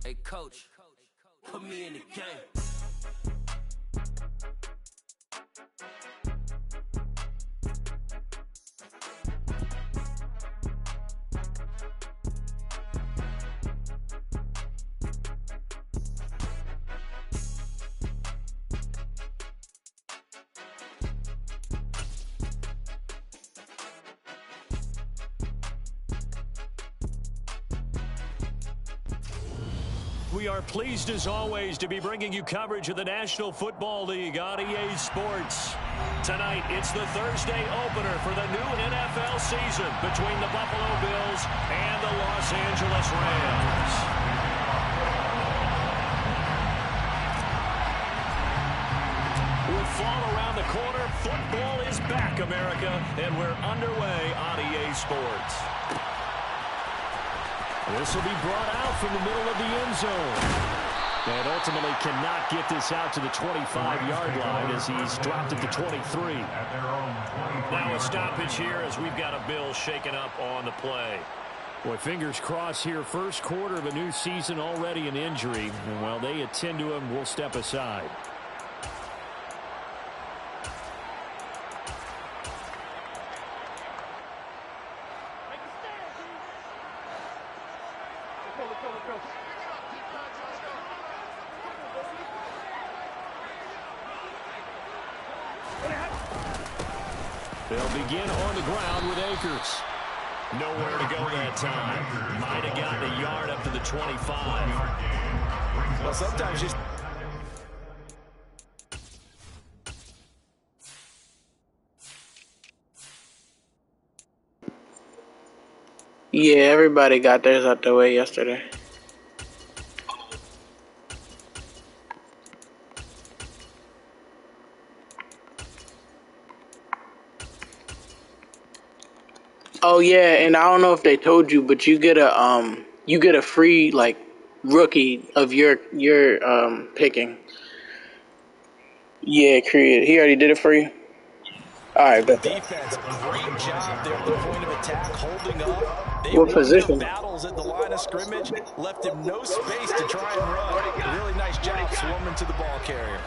Hey, coach, put me in the game. We are pleased as always to be bringing you coverage of the National Football League on EA Sports. Tonight, it's the Thursday opener for the new NFL season between the Buffalo Bills and the Los Angeles Rams. With fall around the corner, football is back, America, and we're underway on EA Sports. This will be brought out from the middle of the end zone. And ultimately cannot get this out to the 25-yard line as he's dropped at the 23. Now a stoppage here as we've got a Bill shaken up on the play. Boy, fingers crossed here. First quarter of a new season, already an injury. And while they attend to him, we'll step aside. They'll begin on the ground with Akers. Nowhere to go that time. Might have gotten a yard up to the 25. Well, sometimes just... Yeah, everybody got theirs out the way yesterday. Oh yeah, and I don't know if they told you, but you get a free like rookie of your picking. Yeah, Creed. He already did it for you. All right, The bet that. defense, great job there at the point of attack, holding up. They What won position? the battles at the line of scrimmage, left him no space to try and run. A really nice job swarming to the ball carrier.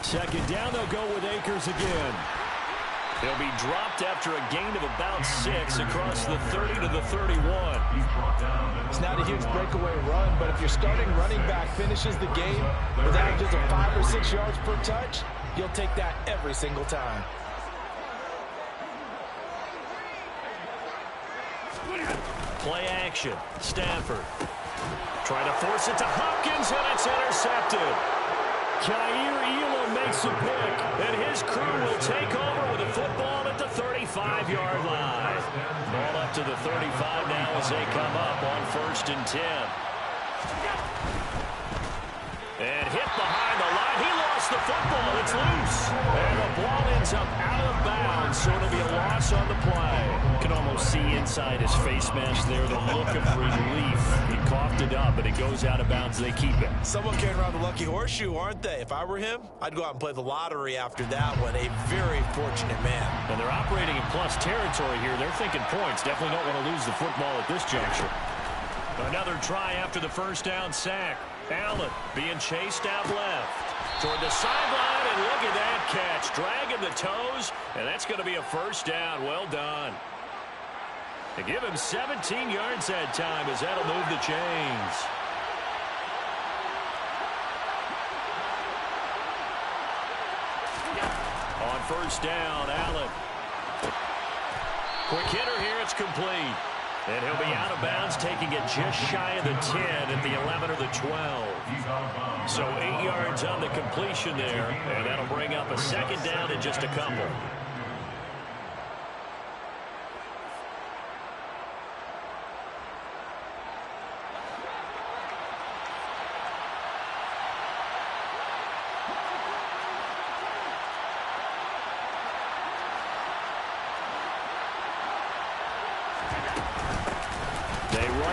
Second down, they'll go with Akers again. He'll be dropped after a gain of about 6 across the 30 to the 31. It's not a huge breakaway run, but if your starting running back finishes the game with averages of 5 or 6 yards per touch, you'll take that every single time. Play action. Stafford. Trying to force it to Hopkins, and it's intercepted. Khair Elam makes a pick, and his crew will take over with the football at the 35-yard line. Ball up to the 35 now as they come up on 1st and 10. And hit behind the line. He lost the football. It's loose. And the ball ends up out of bounds, so it'll be a loss on the play. You can almost see inside his face mask there the look of relief. He coughed it up, but it goes out of bounds. They keep it. Someone carrying around the lucky horseshoe, aren't they? If I were him, I'd go out and play the lottery after that one. A very fortunate man. And they're operating in plus territory here. They're thinking points. Definitely don't want to lose the football at this juncture. Another try after the first down sack. Allen being chased out left toward the sideline, and look at that catch. Dragging the toes, and that's going to be a first down. Well done. They give him 17 yards that time as that'll move the chains. On first down, Allen. Quick hitter here, it's complete. And he'll be out of bounds, taking it just shy of the 10 at the 11 or the 12. So 8 yards on the completion there, and that'll bring up a second down in just a couple.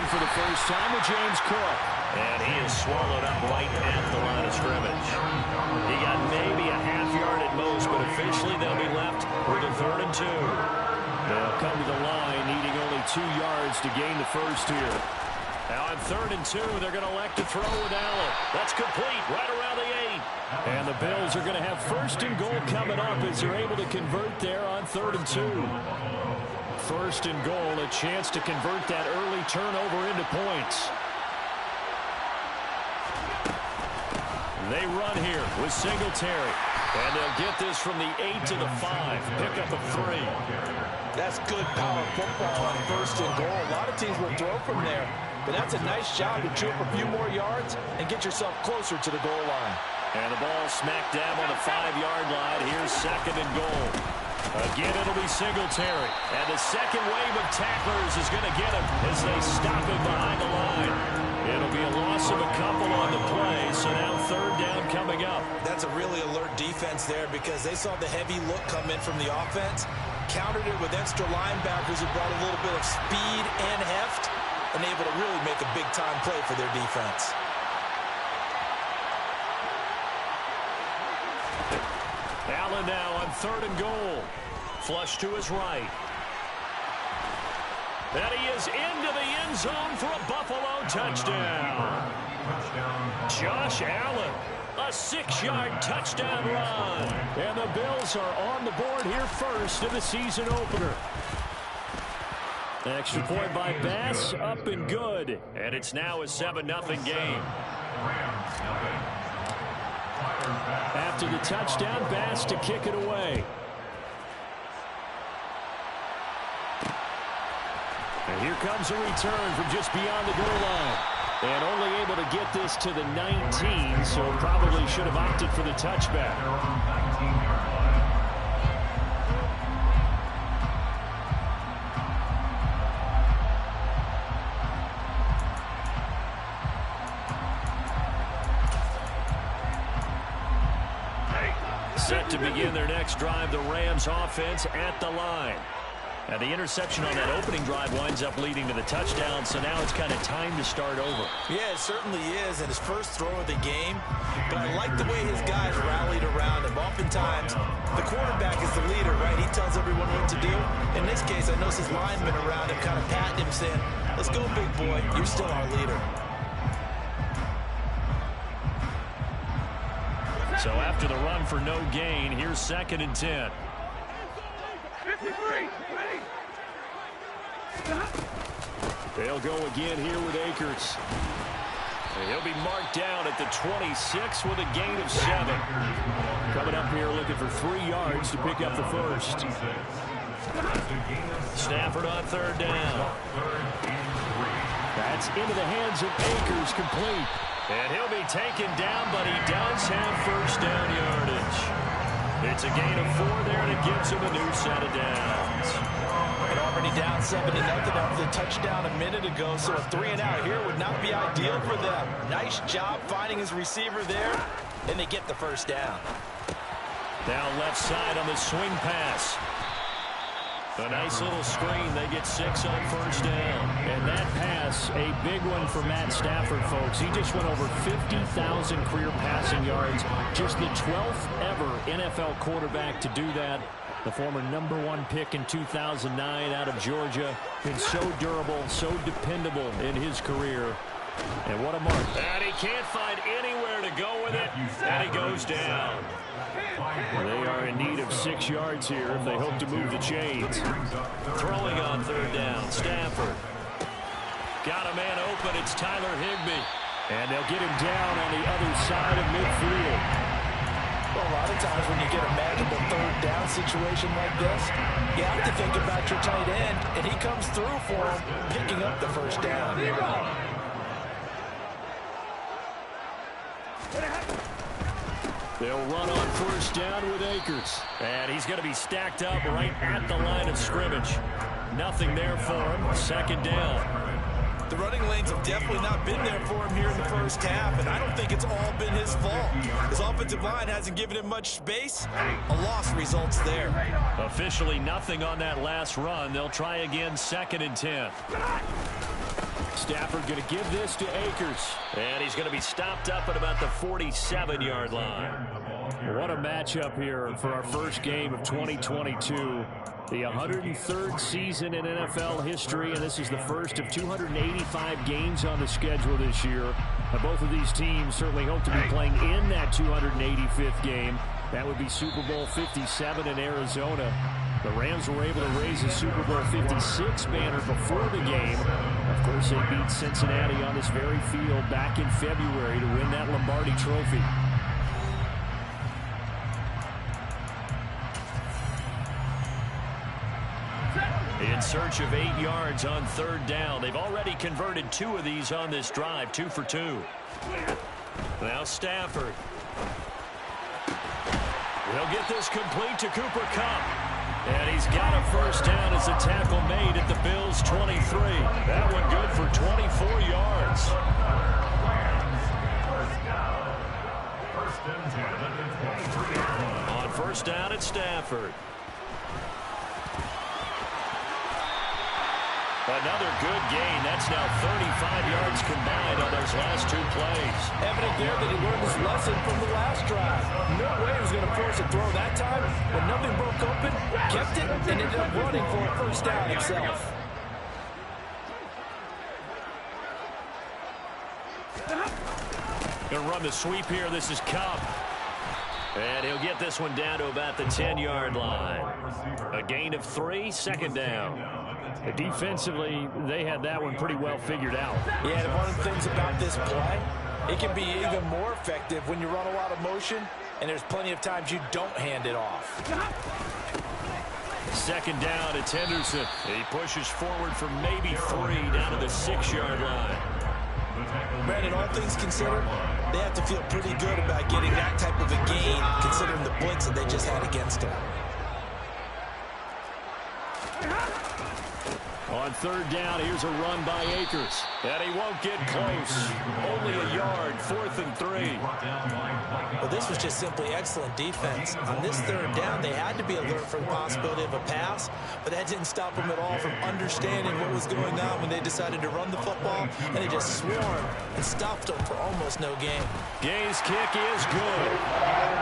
For the first time with James Cook. And he is swallowed up right at the line of scrimmage. He got maybe a half yard at most, but officially they'll be left with a 3rd and 2. They'll come to the line needing only 2 yards to gain the first here. Now on 3rd and 2, they're going to elect to throw with Allen. That's complete right around the 8. And the Bills are going to have 1st and goal coming up as they're able to convert there on 3rd and 2. 1st and goal, a chance to convert that early turnover into points. They run here with Singletary. And they'll get this from the 8 to the 5. Pick up a 3. That's good power football on 1st and goal. A lot of teams will throw from there. But that's a nice job to chew up a few more yards and get yourself closer to the goal line. And the ball smack dab on the 5-yard line. Here's 2nd and goal. Again, it'll be Singletary. And the second wave of tacklers is going to get him as they stop him behind the line. It'll be a loss of a couple on the play, so now 3rd down coming up. That's a really alert defense there because they saw the heavy look come in from the offense, countered it with extra linebackers who brought a little bit of speed and heft, and able to really make a big-time play for their defense. Allen now on 3rd and goal. Flush to his right. And he is into the end zone for a Buffalo touchdown. Josh Allen, a 6-yard touchdown run. And the Bills are on the board here first in the season opener. Extra point by Bass, up and good. And it's now a 7-0 game. After the touchdown, Bass to kick it away. And here comes a return from just beyond the goal line. And only able to get this to the 19, so probably should have opted for the touchback. Set to begin their next drive, the Rams offense at the line. And the interception on that opening drive winds up leading to the touchdown, so now it's kind of time to start over. Yeah, it certainly is, and his first throw of the game. But I like the way his guys rallied around him. Oftentimes, the quarterback is the leader, right? He tells everyone what to do. In this case, I noticed his linemen around him kind of patting him, saying, "Let's go, big boy. You're still our leader." So after the run for no gain, here's 2nd and 10. They'll go again here with Akers. And he'll be marked down at the 26 with a gain of 7. Coming up here looking for 3 yards to pick up the first. Stafford on 3rd down. That's into the hands of Akers, complete. And he'll be taken down, but he does have 1st down yardage. It's a gain of 4 there, and it gives him a new set of downs. And already down 7-0 after the touchdown a minute ago, so a 3-and-out here would not be ideal for them. Nice job finding his receiver there, and they get the 1st down. Down left side on the swing pass. A nice little screen. They get 6 on 1st down. And that pass, a big one for Matt Stafford, folks. He just went over 50,000 career passing yards. Just the 12th ever NFL quarterback to do that. The former #1 pick in 2009 out of Georgia. Been so durable, so dependable in his career. And what a mark. And he can't find anywhere to go with it. And he goes down. They are in need of 6 yards here if they hope to move the chains. Throwing on 3rd down, Stafford. Got a man open, it's Tyler Higbee. And they'll get him down on the other side of midfield. Well, a lot of times when you get a manageable 3rd down situation like this, you have to think about your tight end, and he comes through for him, picking up the 1st down. They'll run on 1st down with Akers. And he's going to be stacked up right at the line of scrimmage. Nothing there for him. 2nd down. The running lanes have definitely not been there for him here in the first half, and I don't think it's all been his fault. His offensive line hasn't given him much space. A loss results there. Officially nothing on that last run. They'll try again, 2nd and 10. Stafford going to give this to Akers. And he's going to be stopped up at about the 47-yard line. What a matchup here for our first game of 2022. The 103rd season in NFL history, and this is the first of 285 games on the schedule this year. Now, both of these teams certainly hope to be playing in that 285th game. That would be Super Bowl 57 in Arizona. The Rams were able to raise a Super Bowl 56 banner before the game. Of course, they beat Cincinnati on this very field back in February to win that Lombardi Trophy. In search of 8 yards on third down. They've already converted 2 of these on this drive, 2 for 2. Now Stafford. He'll get this complete to Cooper Kupp. And he's got a first down as a tackle made at the Bills' 23. That one good for 24 yards. On first down at Stafford. Another good gain. That's now 35 yards combined on those last 2 plays. Evident there that he learned his lesson from the last drive. No way he was going to force a throw that time. When nothing broke open, kept it, and ended up running for a first down himself. Going to run the sweep here. This is Kupp. And he'll get this one down to about the 10-yard line. A gain of 3, second down. Defensively, they had that one pretty well figured out. Yeah, and one of the things about this play, it can be even more effective when you run a lot of motion, and there's plenty of times you don't hand it off. Second down, it's Henderson. He pushes forward for maybe 3 down to the 6-yard line. Brandon, all things considered, they have to feel pretty good about getting that type of a gain, considering the blitz that they just had against them. On third down, here's a run by Akers. And he won't get close. Only a yard, 4th and 3. Well, this was just simply excellent defense. On this third down, they had to be alert for the possibility of a pass, but that didn't stop them at all from understanding what was going on when they decided to run the football, and they just swarmed and stopped them for almost no gain. Gay's kick is good.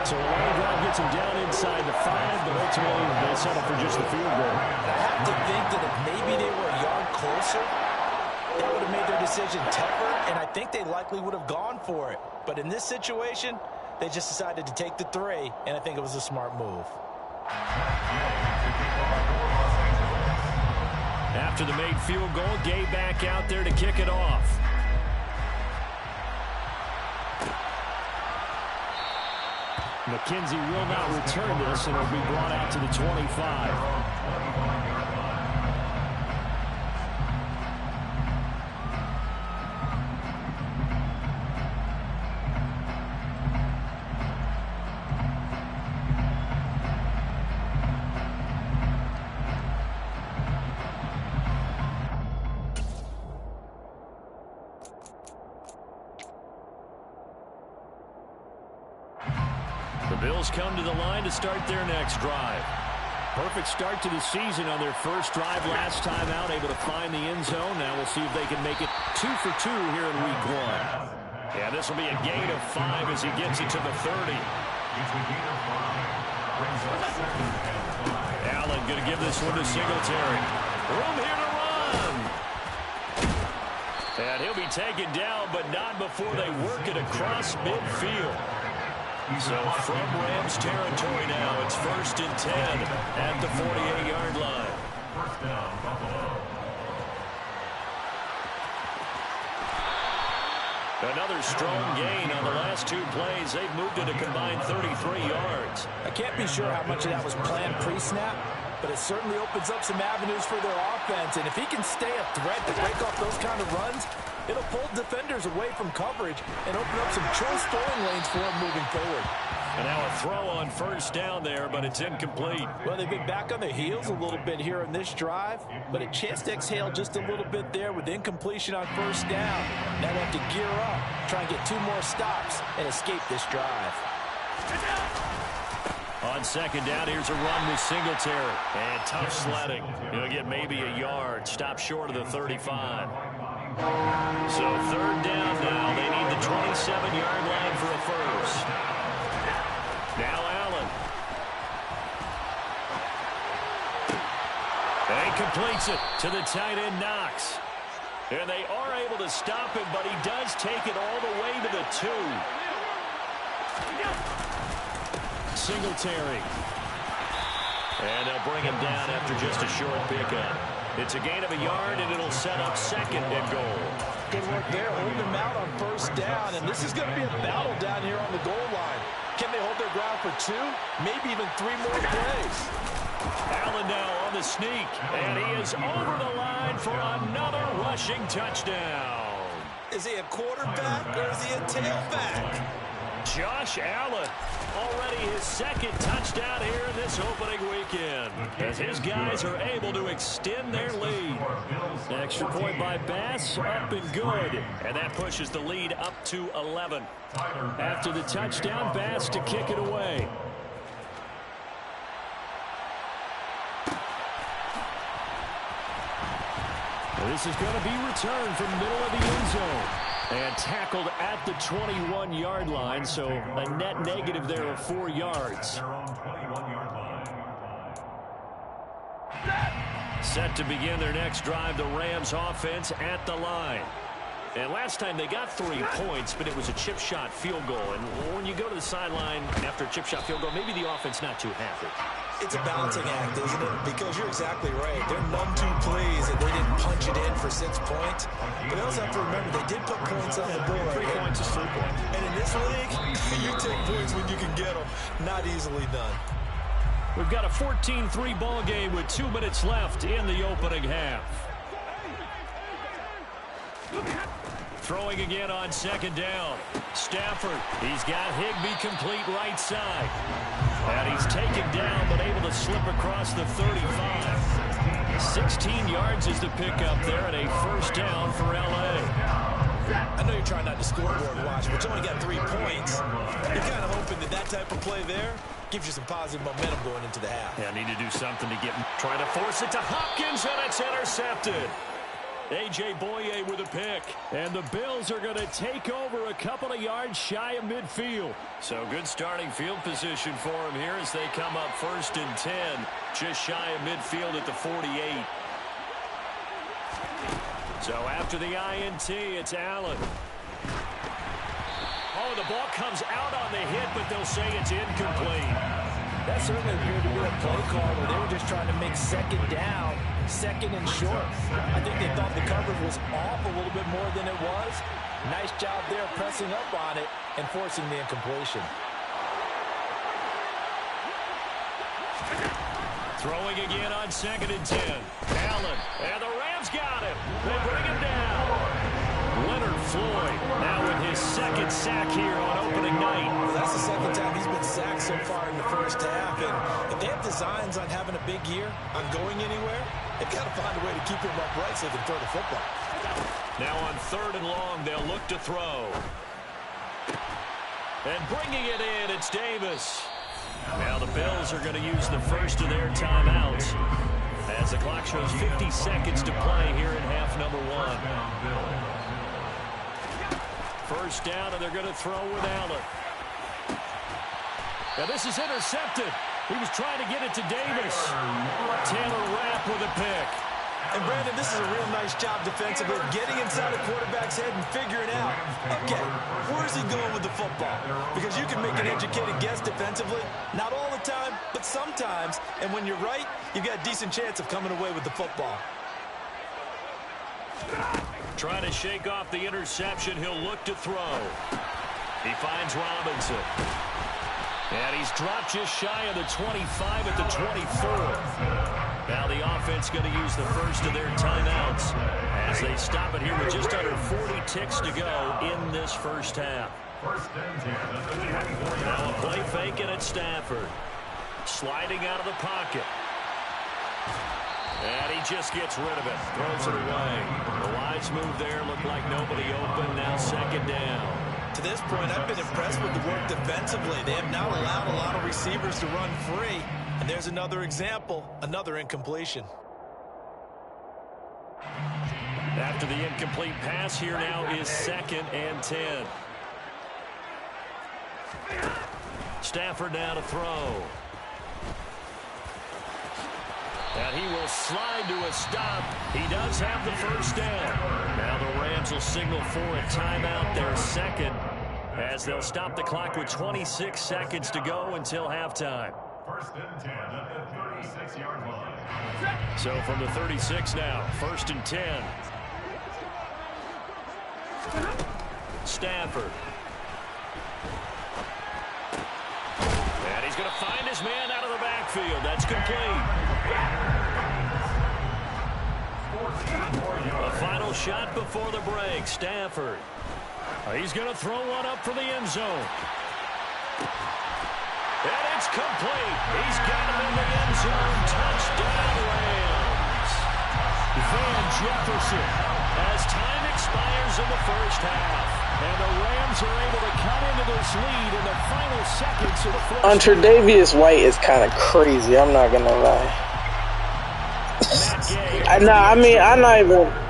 So the long drive gets him down inside the 5, but ultimately they settle for just the field goal. I have to think that if maybe they were a yard closer, that would have made their decision tougher, and I think they likely would have gone for it. But in this situation, they just decided to take the 3, and I think it was a smart move. After the made field goal, Gay back out there to kick it off. McKenzie will not return this, and it'll be brought out to the 25. The Bills come to the line to start their next drive. Perfect start to the season on their first drive last time out, able to find the end zone. Now we'll see if they can make it 2 for 2 here in week 1. Yeah, this will be a gain of 5 as he gets it to the 30. Allen going to give this one to Singletary. Room here to run. And he'll be taken down, but not before they work it across midfield. So from Rams territory now, it's 1st and 10 at the 48-yard line. First down, Buffalo. Another strong gain on the last 2 plays. They've moved it a combined 33 yards. I can't be sure how much of that was planned pre-snap, but it certainly opens up some avenues for their offense. And if he can stay a threat to break off those kind of runs, it'll pull defenders away from coverage and open up some choice throwing lanes for him moving forward. And now a throw on first down there, but it's incomplete. Well, they've been back on their heels a little bit here in this drive, but a chance to exhale just a little bit there with incompletion on first down. Now they have to gear up, try and get 2 more stops, and escape this drive. On second down, here's a run with Singletary. And tough sledding. He'll get maybe a yard. Stop short of the 35. So third down now. They need the 27-yard line for a first. Now Allen. And he completes it to the tight end, Knox. And they are able to stop him, but he does take it all the way to the 2. Singletary. And they'll bring him down after just a short pickup. It's a gain of a yard, and it'll set up 2nd and goal. Good work there, holding him out on 1st down, and this is going to be a battle down here on the goal line. Can they hold their ground for 2, maybe even 3 more plays? Allen now on the sneak, and he is over the line for another rushing touchdown. Is he a quarterback or is he a tailback? Josh Allen, already his 2nd touchdown here in this opening weekend, as his guys are able to extend their lead. Extra point by Bass, up and good, and that pushes the lead up to 11. After the touchdown, Bass to kick it away. This is going to be returned from the middle of the end zone. And tackled at the 21-yard line, so a net negative there of 4 yards. Set to begin their next drive, the Rams offense at the line. And last time they got 3 points, but it was a chip shot field goal. And when you go to the sideline after a chip shot field goal, maybe the offense not too happy. It's a balancing act, isn't it? Because you're exactly right. They're none too pleased that they didn't punch it in for 6 points. But they also have to remember they did put points on the board. 3 points is 3 points. And in this league, you take points when you can get them. Not easily done. We've got a 14-3 ball game with 2 minutes left in the opening half. Throwing again on 2nd down. Stafford, he's got Higbee complete right side. And he's taken down, but able to slip across the 35. 16 yards is the pickup there, and a 1st down for L.A. I know you're trying not to scoreboard watch, but you only got 3 points. You're kind of hoping that that type of play there gives you some positive momentum going into the half. Yeah, need to do something to get him. Trying to force it to Hopkins, and it's intercepted. A.J. Boye with a pick. And the Bills are going to take over a couple of yards shy of midfield. So good starting field position for them here as they come up 1st and 10. Just shy of midfield at the 48. So after the INT, it's Allen. Oh, the ball comes out on the hit, but they'll say it's incomplete. That certainly appeared to be a play call where they were just trying to make 2nd down, 2nd and short. I think they thought the coverage was off a little bit more than it was. Nice job there pressing up on it and forcing the incompletion. Throwing again on 2nd and 10. Allen, and the Rams got him. They bring him down. Leonard Floyd now with his 2nd sack here on opening night. Well, that's the 2nd time he's been sacked so far in the 1st half. And if they have designs on having a big year, on going anywhere, they've got to find a way to keep him upright so they can throw the football. Now on 3rd and long, they'll look to throw. And bringing it in, it's Davis. Now the Bills are going to use the first of their timeouts as the clock shows 50 seconds to play here in half number 1. 1st down, and they're going to throw with Allen. Now this is intercepted. He was trying to get it to Davis. Taylor Rapp with a pick. And Brandon, this is a real nice job defensively, getting inside the quarterback's head and figuring out, okay, where's he going with the football? Because you can make an educated guess defensively, not all the time, but sometimes. And when you're right, you've got a decent chance of coming away with the football. Trying to shake off the interception, he'll look to throw. He finds Robinson. And he's dropped just shy of the 25 at the 24. Now the offense going to use the first of their timeouts as they stop it here with just under 40 ticks to go in this 1st half. Now a play fake, and it's Stafford. Sliding out of the pocket. And he just gets rid of it. Throws it away. The wise move there. Looked like nobody open. Now 2nd down. To this point, I've been impressed with the work defensively. They have not allowed a lot of receivers to run free. And there's another example, another incompletion. After the incomplete pass, here now is 2nd and 10. Stafford now to throw. And he will slide to a stop. He does have the first down. Now the Rams will signal for a timeout, their second, as they'll stop the clock with 26 seconds to go until halftime. First and 10 at the 36-yard line. So from the 36 now, first and 10. Stafford. And he's going to find his man out of the backfield. That's complete. A final shot before the break. Stafford. He's going to throw one up for the end zone. And it's complete. He's got him in the end zone. Touchdown, Rams. Van Jefferson, as time expires in the first half. And the Rams are able to cut into this lead in the final seconds of the first half. Tre'Davious White is kind of crazy. I'm not going to lie.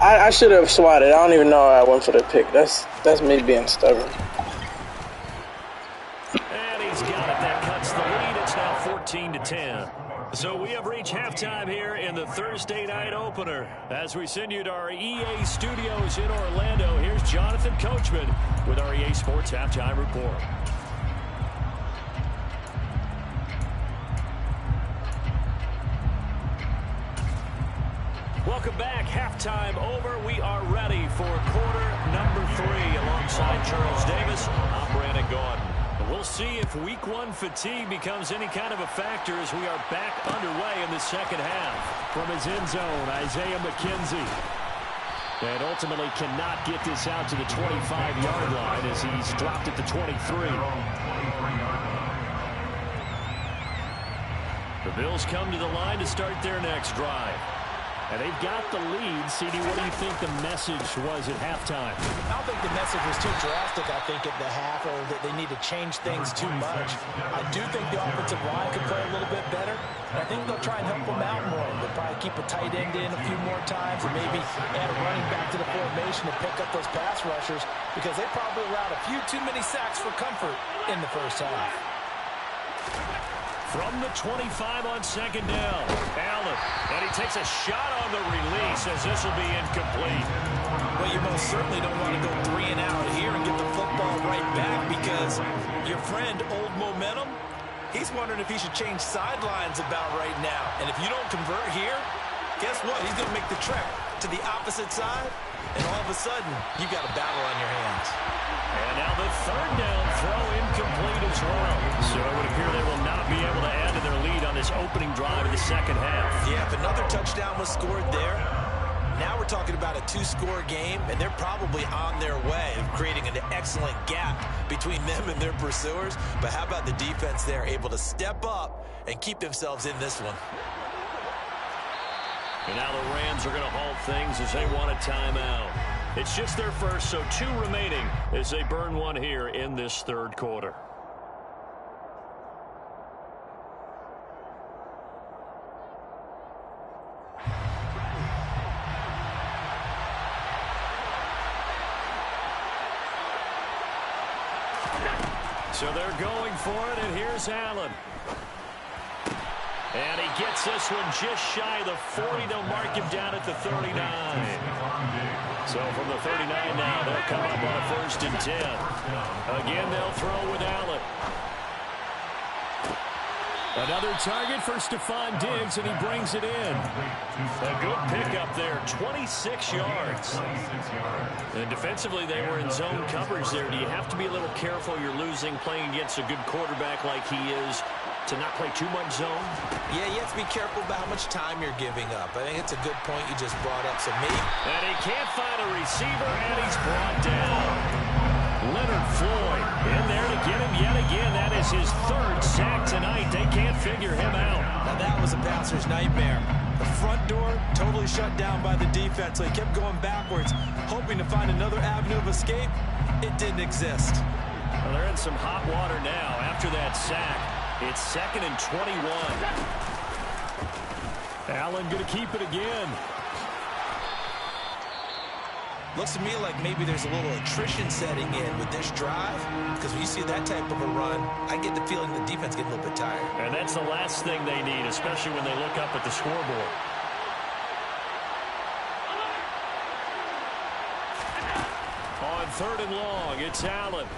I should have swatted. I don't even know I went for the pick. That's me being stubborn. And he's got it. That cuts the lead. It's now 14-10. So we have reached halftime here in the Thursday night opener. As we send you to our EA studios in Orlando, here's Jonathan Coachman with our EA Sports Halftime Report. Welcome back. Halftime over. We are ready for quarter number 3 alongside Charles Davis. I'm Brandon Gordon. We'll see if week 1 fatigue becomes any kind of a factor as we are back underway in the second half. From his end zone, Isaiah McKenzie. And ultimately cannot get this out to the 25-yard line as he's dropped at the 23. The Bills come to the line to start their next drive. And they've got the lead. CD, what do you think the message was at halftime? I don't think the message was too drastic, I think, at the half, or that they need to change things too much. I do think the offensive line could play a little bit better. And I think they'll try and help them out more. They'll probably keep a tight end in a few more times and maybe add a running back to the formation to pick up those pass rushers, because they probably allowed a few too many sacks for comfort in the first half. From the 25 on second down, Allen, and he takes a shot on the release as this will be incomplete. Well, you most certainly don't want to go 3 and out here and get the football right back, because your friend, Old Momentum, he's wondering if he should change sidelines about right now. And if you don't convert here, guess what? He's going to make the trek to the opposite side, and all of a sudden, you've got a battle on your hands. And now the third down throw incomplete as well. So it would appear they will not be able to add to their lead on this opening drive of the second half. Yeah, if another touchdown was scored there, now we're talking about a 2-score game, and they're probably on their way of creating an excellent gap between them and their pursuers. But how about the defense there, able to step up and keep themselves in this one? And now the Rams are going to halt things as they want a timeout. It's just their first, so 2 remaining as they burn one here in this third quarter. So they're going for it, and here's Allen. And he gets this one just shy of the 40. They'll mark him down at the 39. So from the 39 now, they'll come up on a first and 10. Again, they'll throw with Allen. Another target for Stephon Diggs, and he brings it in. A good pickup there, 26 yards. And defensively, they were in zone coverage there. Do you have to be a little careful? You're losing, playing against a good quarterback like he is, to not play too much zone? Yeah, you have to be careful about how much time you're giving up. I think it's a good point you just brought up. So maybe. And he can't find a receiver, and he's brought down. Leonard Floyd in there to get him yet again. That is his 3rd sack tonight. They can't figure him out. Now that was a passer's nightmare. The front door totally shut down by the defense, so he kept going backwards, hoping to find another avenue of escape. It didn't exist. Well, they're in some hot water now after that sack. It's 2nd and 21. Allen going to keep it again. Looks to me like maybe there's a little attrition setting in with this drive, because when you see that type of a run, I get the feeling the defense getting a little bit tired. And that's the last thing they need, especially when they look up at the scoreboard. On 3rd and long, it's Allen.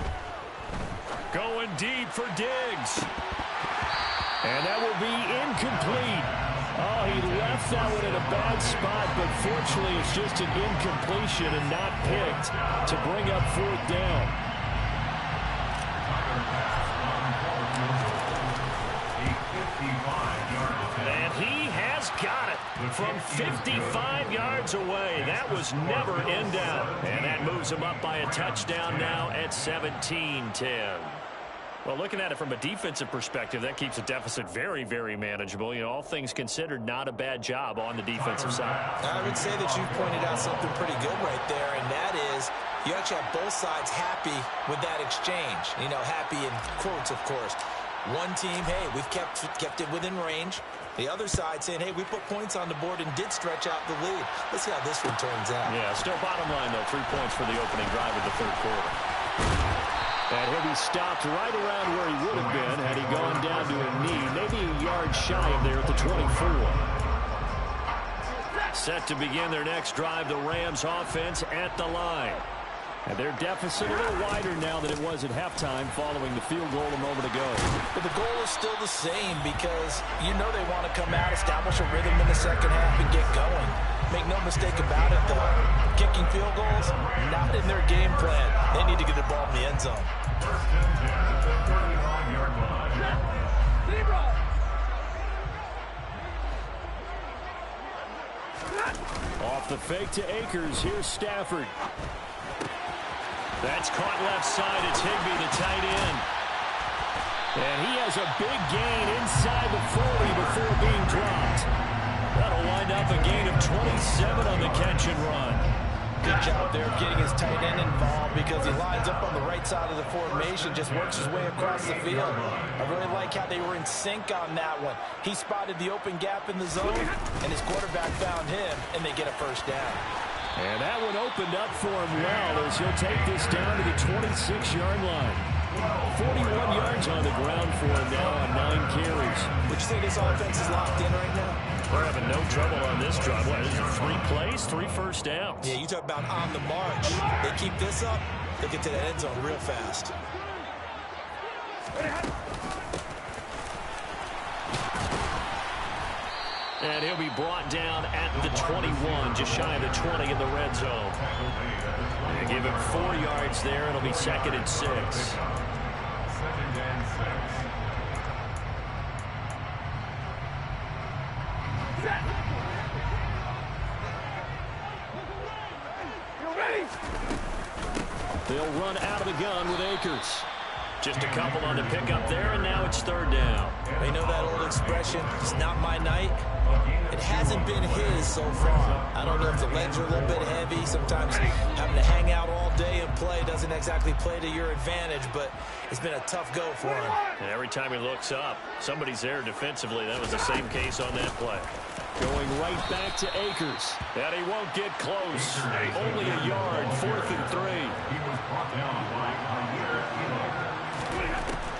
Going deep for Diggs. And that will be incomplete. Oh, he left that one in a bad spot, but fortunately it's just an incompletion and not picked to bring up 4th down. And he has got it from 55 yards away. That was never in doubt. And that moves him up by a touchdown now at 17-10. Well, looking at it from a defensive perspective, that keeps the deficit very, very manageable. You know, all things considered, not a bad job on the defensive side. I would say that you pointed out something pretty good right there, and that is you actually have both sides happy with that exchange. You know, happy in quotes, of course. One team, hey, we've kept it within range. The other side saying, hey, we put points on the board and did stretch out the lead. Let's see how this one turns out. Yeah, still bottom line, though, 3 points for the opening drive of the 3rd quarter. And he'll be stopped right around where he would have been had he gone down to a knee, maybe a yard shy of there at the 24. Set to begin their next drive, the Rams offense at the line. And their deficit a little wider now than it was at halftime following the field goal a moment ago. But the goal is still the same because you know they want to come out, establish a rhythm in the second half, and get going. Make no mistake about it, though. Kicking field goals, not in their game plan. They need to get the ball in the end zone. Off the fake to Akers. Here's Stafford. That's caught left side. It's Higbee, the tight end. And he has a big gain inside the 40 before being dropped. That'll wind up a gain of 27 on the catch and run. Good job there getting his tight end involved because he lines up on the right side of the formation, just works his way across the field. I really like how they were in sync on that one. He spotted the open gap in the zone, and his quarterback found him, and they get a first down. And that one opened up for him well as he'll take this down to the 26-yard line. 41 yards on the ground for him now on 9 carries. Would you say this offense is locked in right now? We're having no trouble on this drive. What is it, 3 plays, 3 first downs? Yeah, you talk about on the march. They keep this up, they'll get to that end zone real fast. And he'll be brought down at the 21, just shy of the 20 in the red zone. They give him 4 yards there. It'll be 2nd and 6. They'll run out of the gun with Akers. Just a couple on the pickup there, and now it's 3rd down. You know that old expression, it's not my night? It hasn't been his so far. I don't know if the legs are a little bit heavy. Sometimes having to hang out all day and play doesn't exactly play to your advantage, but it's been a tough go for him. And every time he looks up, somebody's there defensively. That was the same case on that play. Going right back to Akers. And he won't get close. Only a yard, 4th and 3.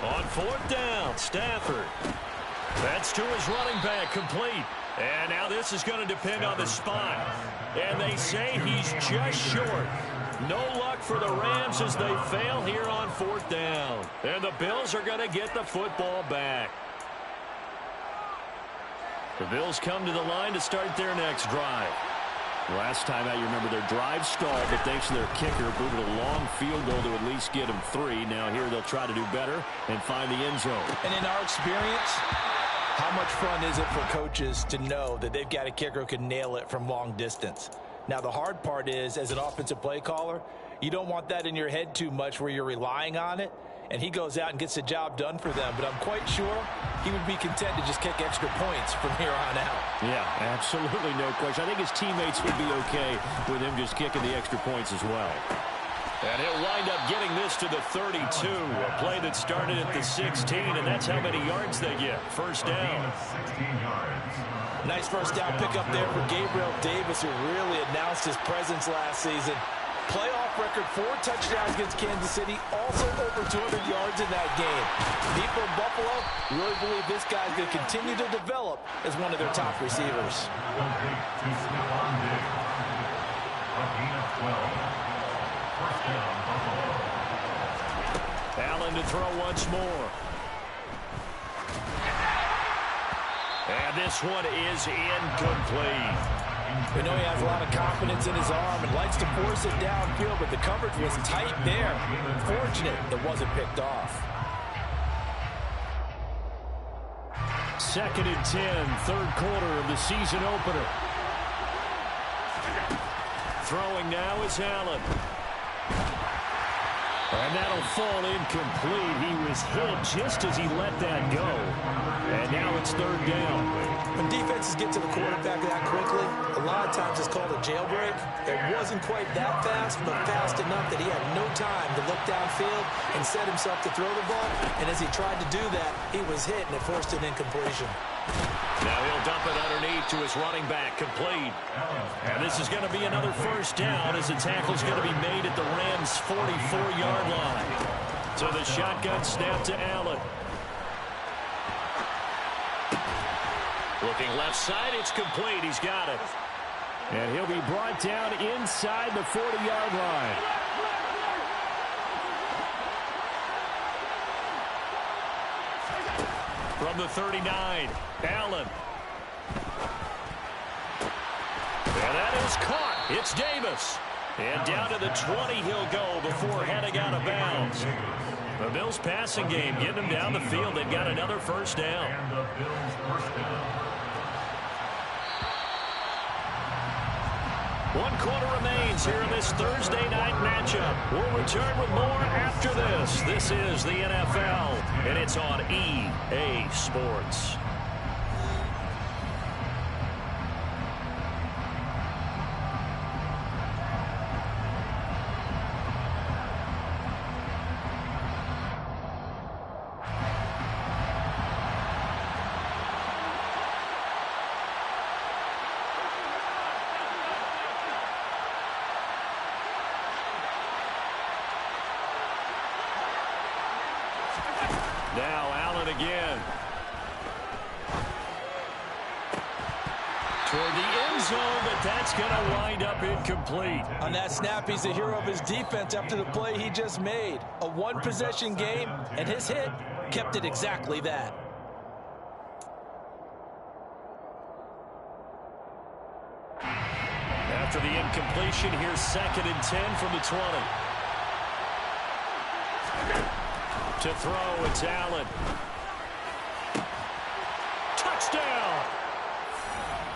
On 4th down, Stafford. That's to his running back, complete. And now this is going to depend on the spot. And they say he's just short. No luck for the Rams as they fail here on 4th down. And the Bills are going to get the football back. The Bills come to the line to start their next drive. Last time out, you remember their drive stalled, but thanks to their kicker, booted a long field goal to at least get them 3. Now here they'll try to do better and find the end zone. And in our experience, how much fun is it for coaches to know that they've got a kicker who can nail it from long distance? Now, the hard part is, as an offensive play caller, you don't want that in your head too much where you're relying on it, and he goes out and gets the job done for them. But I'm quite sure he would be content to just kick extra points from here on out. Yeah, absolutely no question. I think his teammates would be okay with him just kicking the extra points as well. And he'll wind up getting this to the 32, a play that started at the 16, and that's how many yards they get. First down. Nice first down pickup there for Gabriel Davis, who really announced his presence last season. Playoff record, 4 touchdowns against Kansas City, also over 200 yards in that game. People in Buffalo really believe this guy's going to continue to develop as one of their top receivers. Allen to throw once more. And this one is incomplete. We know he has a lot of confidence in his arm and likes to force it downfield, but the coverage was tight there. Fortunate it wasn't picked off. 2nd and 10, third quarter of the season opener. Throwing now is Allen. And that'll fall incomplete. He was hit just as he let that go. And now it's 3rd down. When defenses get to the quarterback that quickly, a lot of times it's called a jailbreak. It wasn't quite that fast, but fast enough that he had no time to look downfield and set himself to throw the ball. And as he tried to do that, he was hit, and it forced an incompletion. Now he'll dump it underneath to his running back, complete. And this is going to be another 1st down as the tackle's going to be made at the Rams' 44-yard line. So the shotgun snap to Allen. Looking left side, it's complete. He's got it. And he'll be brought down inside the 40-yard line. From the 39, Allen. And that is caught. It's Davis. And down to the 20 he'll go before heading out of bounds. The Bills passing game getting them down the field. They've got another 1st down. And the Bills' 1st down. 1 quarter remains here in this Thursday night matchup. We'll return with more after this. This is the NFL, and it's on EA Sports. Now Allen again. Toward the end zone, but that's going to wind up incomplete. On that snap, he's the hero of his defense after the play he just made. A 1-possession game, and his hit kept it exactly that. After the incompletion, here's 2nd and 10 from the 20. To throw, it's Allen. Touchdown!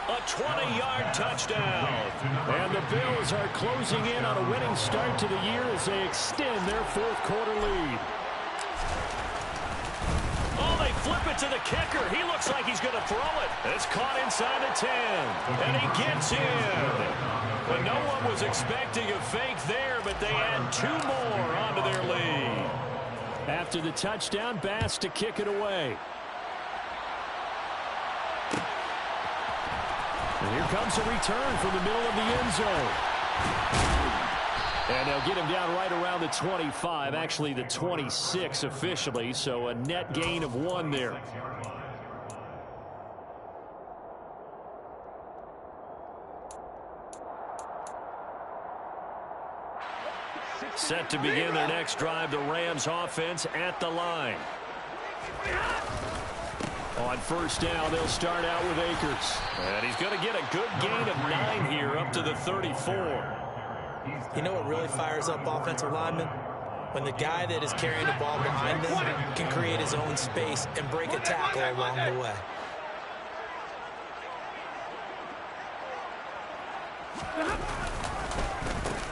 A 20-yard touchdown. And the Bills are closing in on a winning start to the year as they extend their 4th quarter lead. Oh, they flip it to the kicker. He looks like he's going to throw it. It's caught inside the 10. And he gets in. But no one was expecting a fake there, but they add 2 more onto their lead. After the touchdown, Bass to kick it away. And here comes a return from the middle of the end zone. And they'll get him down right around the 25, actually the 26 officially, so a net gain of 1 there. Set to begin their next drive, the Rams offense at the line. On 1st down, they'll start out with Akers. And he's going to get a good gain of 9 here up to the 34. You know what really fires up offensive linemen? When the guy that is carrying the ball behind them can create his own space and break a tackle along the way.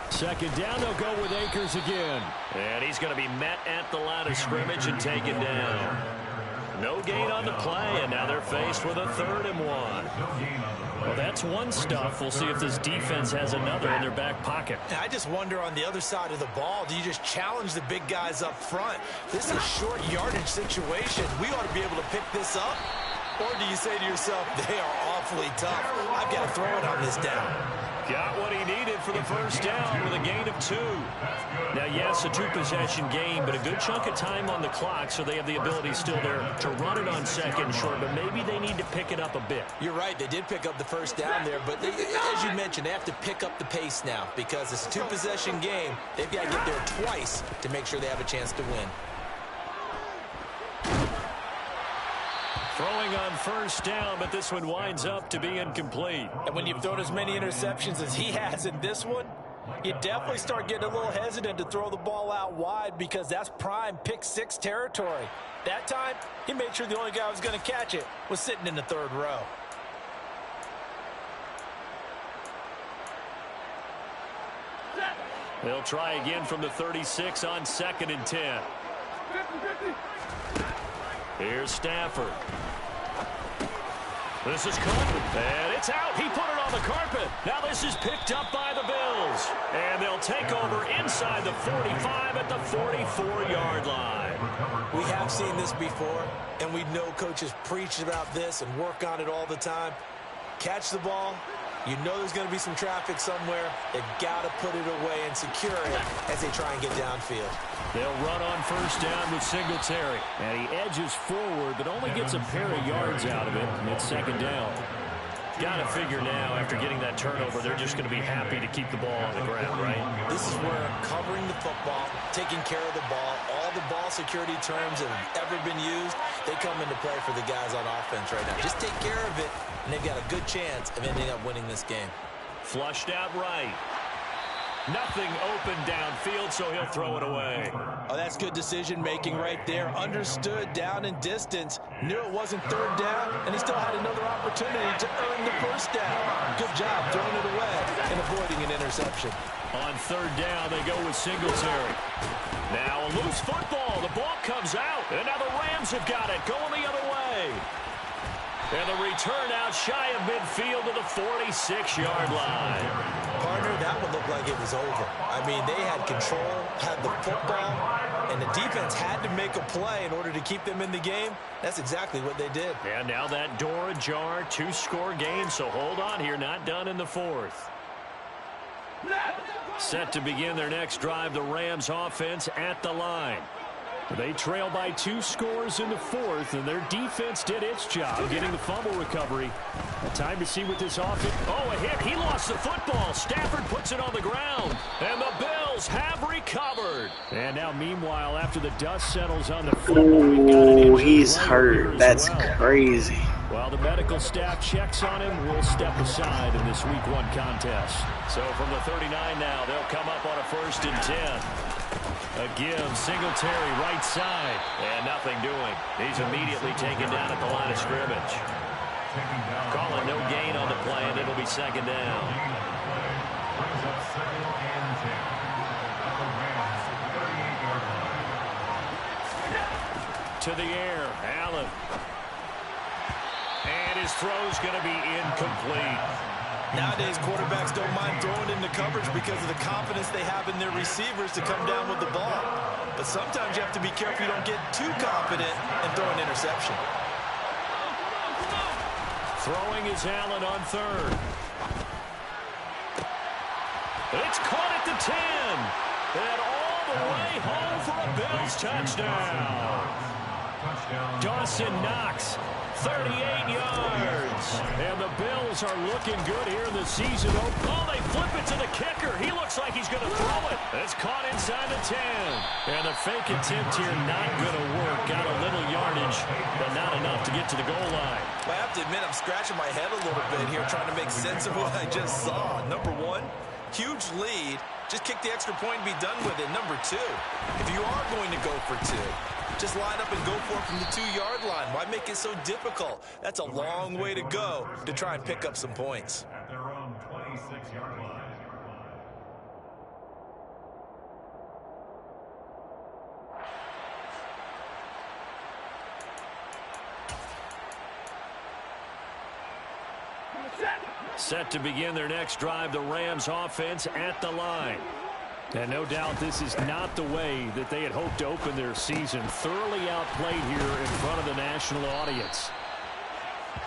Second down, they'll go with Akers again. And he's going to be met at the line of scrimmage and taken down. No gain on the play, and now they're faced with a 3rd and 1. Well, that's one stuff. We'll see if this defense has another in their back pocket. I just wonder on the other side of the ball, do you just challenge the big guys up front? This is a short yardage situation. We ought to be able to pick this up. Or do you say to yourself, they are awfully tough. I've got to throw it on this down. Got what he needed for the first down with a gain of 2. Now, yes, a 2-possession game, but a good chunk of time on the clock, so they have the ability still there to run it on second short, but maybe they need to pick it up a bit. You're right. They did pick up the first down there, but as you mentioned, they have to pick up the pace now because it's a 2-possession game. They've got to get there twice to make sure they have a chance to win. Throwing on first down, but this one winds up to be incomplete. And when you've thrown as many interceptions as he has in this one, you definitely start getting a little hesitant to throw the ball out wide because that's prime pick-6 territory. That time, he made sure the only guy who was going to catch it was sitting in the third row. They'll try again from the 36 on 2nd and 10. Here's Stafford. This is caught, and it's out. He put it on the carpet. Now this is picked up by the Bills. And they'll take over inside the 45 at the 44-yard line. We have seen this before, and we know coaches preach about this and work on it all the time. Catch the ball. You know there's going to be some traffic somewhere. They've got to put it away and secure it as they try and get downfield. They'll run on first down with Singletary. And he edges forward, but only gets a pair of yards out of it. And it's 2nd down. Got to figure now, after getting that turnover, they're just going to be happy to keep the ball on the ground, right? This is where covering the football, taking care of the ball, all the ball security terms that have ever been used, they come into play for the guys on offense right now. Just take care of it, and they've got a good chance of ending up winning this game. Flushed out right. Nothing open downfield, so he'll throw it away. Oh, that's good decision-making right there. Understood down in distance. Knew it wasn't third down, and he still had another opportunity to earn the first down. Good job throwing it away and avoiding an interception. On 3rd down, they go with Singletary. Now a loose football. The ball comes out, and now the Rams have got it, going the other way. And the return out shy of midfield to the 46-yard line. Partner, that one looked like it was over. I mean, they had control, had the football, and the defense had to make a play in order to keep them in the game. That's exactly what they did. And now that door ajar, 2-score game, so hold on here, not done in the 4th. Set to begin their next drive, the Rams offense at the line. They trail by 2 scores in the 4th, and their defense did its job getting the fumble recovery. Time to see what this offense... Oh, a hit. He lost the football. Stafford puts it on the ground, and the Bills have recovered. And now, meanwhile, after the dust settles on the football, we've got an injured he's player hurt. That's well. crazy. While the medical staff checks on him, we'll step aside in this Week 1 contest. So from the 39 now, they'll come up on a 1st and 10. A give, Singletary right side, and nothing doing. He's immediately taken down at the line of scrimmage. Calling no gain on the play, and it'll be 2nd down. To the air, Allen. And his throw's going to be incomplete. Nowadays, quarterbacks don't mind throwing into coverage because of the confidence they have in their receivers to come down with the ball. But sometimes you have to be careful you don't get too confident and throw an interception. Throwing is Allen on 3rd. It's caught at the 10. And all the way home for a Bills touchdown. Dawson Knox, 38 yards. And the Bills are looking good here in the season. Oh, they flip it to the kicker. He looks like he's going to throw it. It's caught inside the 10. And the fake attempt here not going to work. Got a little yardage, but not enough to get to the goal line. I have to admit, I'm scratching my head a little bit here trying to make sense of what I just saw. Number 1, huge lead. Just kick the extra point and be done with it. Number 2, if you are going to go for 2, just line up and go for it from the 2-yard line. Why make it so difficult? That's a long way to go to try and pick up some points. At their own 26-yard line. Set to begin their next drive, the Rams offense at the line. And no doubt this is not the way that they had hoped to open their season. Thoroughly outplayed here in front of the national audience.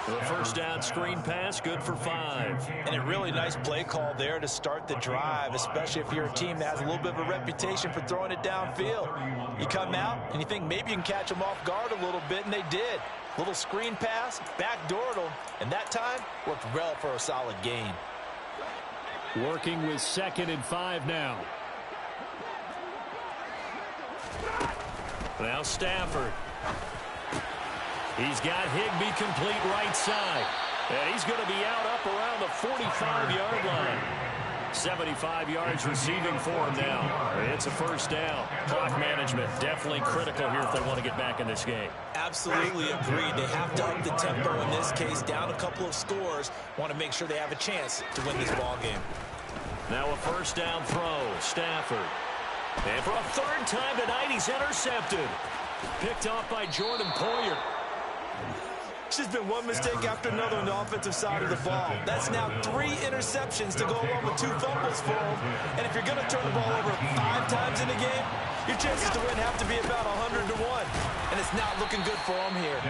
The first down screen pass, good for 5. And a really nice play call there to start the drive, especially if you're a team that has a little bit of a reputation for throwing it downfield. You come out and you think maybe you can catch them off guard a little bit, and they did. Little screen pass, backdoored them, and that time worked well for a solid gain. Working with 2nd and 5 now. Now Stafford. He's got Higbee complete right side. And he's going to be out up around the 45-yard line. 75 yards receiving for him now. It's a first down. Clock management definitely critical here if they want to get back in this game. Absolutely agreed. They have to up the tempo in this case, down a couple of scores. Want to make sure they have a chance to win this ball game. Now a first down throw. Stafford. And for a 3rd time tonight, he's intercepted. Picked off by Jordan Poyer. It's just been one mistake after another on the offensive side of the ball. That's now 3 interceptions to go along with 2 fumbles for him. And if you're going to turn the ball over 5 times in a game, your chances to win have to be about 100 to 1. And it's not looking good for him here.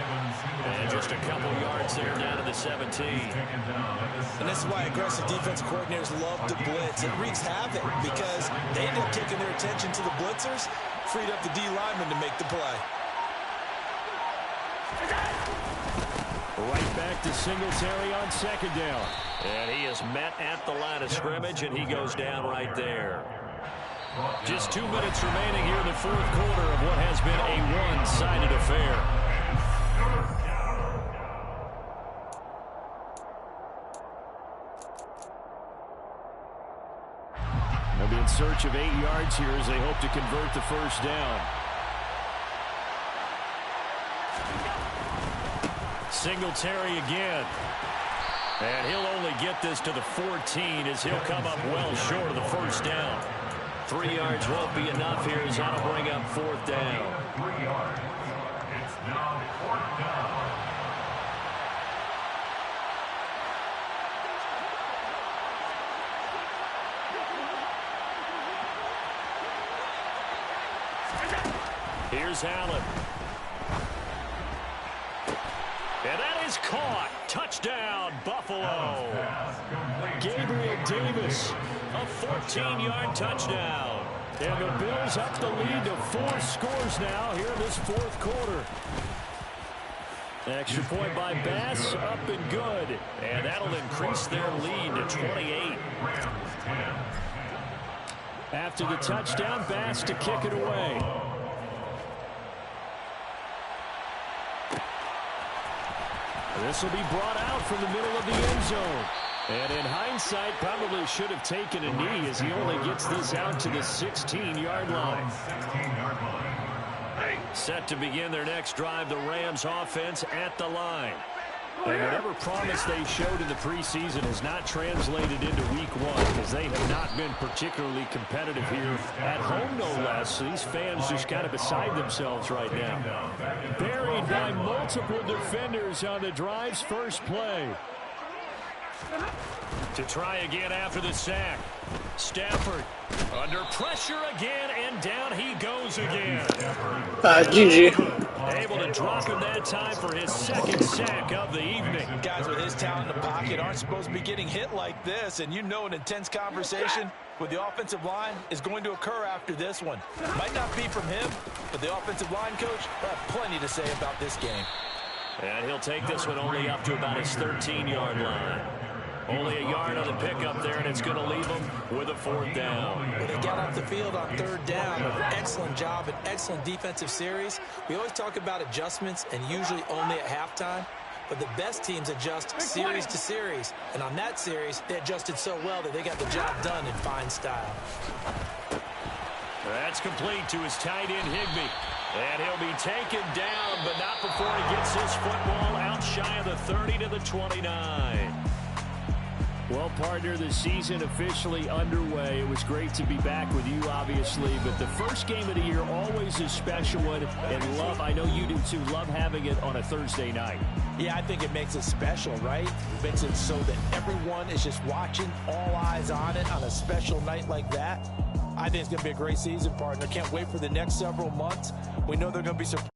And just a couple yards there down to the 17. And this is why aggressive defense coordinators love to blitz. It wreaks havoc because they end up kicking their attention to the blitzers, freed up the D lineman to make the play. Right back to Singletary on 2nd down. And he is met at the line of scrimmage, and he goes down right there. Just 2 minutes remaining here in the 4th quarter of what has been a one-sided affair. They'll be in search of 8 yards here as they hope to convert the first down. Singletary again. And he'll only get this to the 14 as he'll come up well short of the first down. 3 yards won't be enough here as that'll bring up 4th down. 3 yards. It's now 4th down. Here's Allen. And that is caught. Touchdown, Buffalo. Gabriel Davis, a 14-yard touchdown. And the Bills up the lead to 4 scores now here in this 4th quarter. Extra point by Bass, up and good. And that'll increase their lead to 28. After the touchdown, Bass to kick it away. This will be brought out from the middle of the end zone. And in hindsight, probably should have taken a knee as he only gets this out to the 16-yard line. Set to begin their next drive, the Rams offense at the line. And whatever promise they showed in the preseason has not translated into week 1 because they have not been particularly competitive here at home, no less. So these fans just kind of beside themselves right now. Buried by multiple defenders on the drive's first play. To try again after the sack. Stafford under pressure again, and down he goes again. GG. Able to drop him that time for his 2nd sack of the evening. Guys with his talent in the pocket aren't supposed to be getting hit like this, and you know an intense conversation with the offensive line is going to occur after this one. Might not be from him, but the offensive line coach will have plenty to say about this game. And he'll take this one only up to about his 13-yard line. Only a yard on the pickup there, and it's going to leave them with a 4th down. Well, they got off the field on 3rd down. Excellent job, an excellent defensive series. We always talk about adjustments, and usually only at halftime. But the best teams adjust series to series. And on that series, they adjusted so well that they got the job done in fine style. That's complete to his tight end, Higbee. And he'll be taken down, but not before he gets his football out shy of the 30 to the 29. Well, partner, the season officially underway. It was great to be back with you, obviously, but the first game of the year always a special one, and love, I know you do too, love having it on a Thursday night. Yeah, I think it makes it special, right? It makes it so that everyone is just watching, all eyes on it on a special night like that. I think it's going to be a great season, partner. Can't wait for the next several months. We know they're going to be surprised.